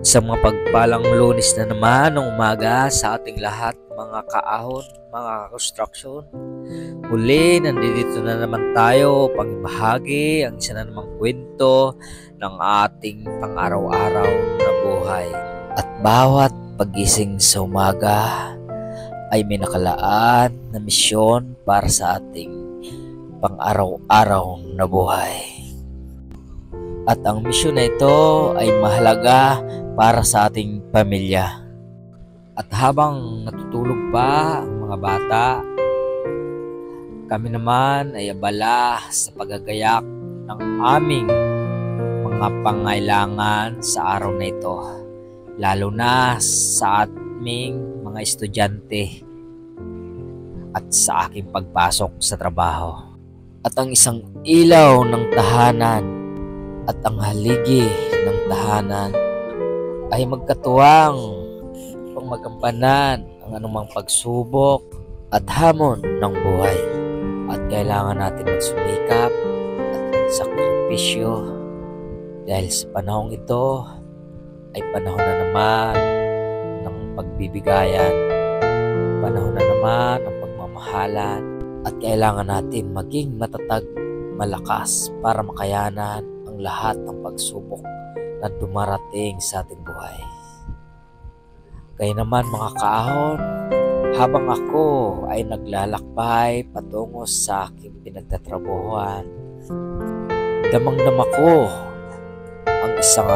Sa mga pagpalang Lunes na naman ng umaga sa ating lahat, mga kaahon, mga construction. Muli, nandito na naman tayo upang ibahagi ang isa na namang kwento ng ating pang-araw-araw na buhay. At bawat pagising sa umaga ay may nakalaan na misyon para sa ating pang-araw-araw na buhay. At ang misyon na ito ay mahalaga para sa ating pamilya. At habang natutulog pa ang mga bata, kami naman ay abala sa paggagayak ng aming mga pangailangan sa araw na ito, lalo na sa aming mga estudyante at sa aking pagpasok sa trabaho. At ang isang ilaw ng tahanan at ang haligi ng tahanan ay magkatuwang upang magampanan ang anumang pagsubok at hamon ng buhay. At kailangan natin magsumikap at magsakripisyo dahil sa panahong ito ay panahon na naman ng pagbibigayan, panahon na naman ng pagmamahalan, at kailangan natin maging matatag, malakas para makayanan ang lahat ng pagsubok na dumarating sa ating buhay. Kaya naman mga kaahon, habang ako ay naglalakbay patungo sa aking pinagtatrabuhan, damang-dama ko ang isang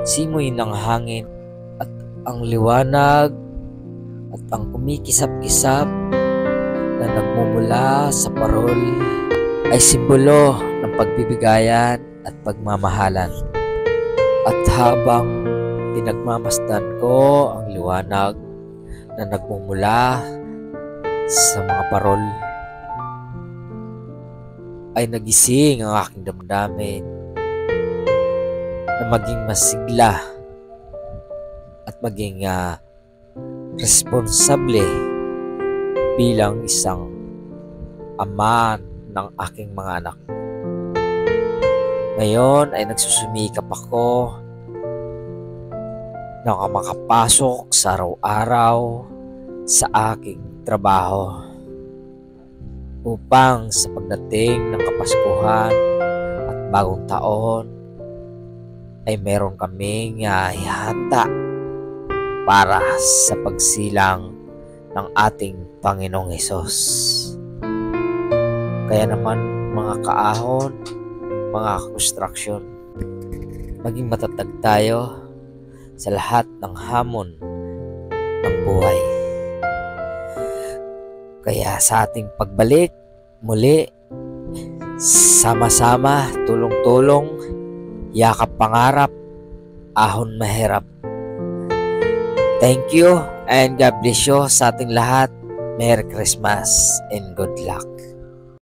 simoy ng hangin at ang liwanag at ang kumikisap-kisap na nagmumula sa parol ay simbolo ng pagbibigayan at pagmamahalan. At habang pinagmamasdan ko ang liwanag na nagmumula sa mga parol, ay nagising ang aking damdamin na maging masigla at maging responsable bilang isang ama ng aking mga anak. Ngayon ay nagsusumikap ako na makapasok sa araw-araw sa aking trabaho upang sa pagdating ng Kapaskuhan at Bagong Taon ay meron kaming ihanda para sa pagsilang ng ating Panginoong Hesus. Kaya naman mga kaahon, mga construction, maging matatag tayo sa lahat ng hamon ng buhay. Kaya sa ating pagbalik muli, sama-sama, tulong-tulong, yakap pangarap, ahon mahirap. Thank you and God bless you sa ating lahat. Merry Christmas and good luck.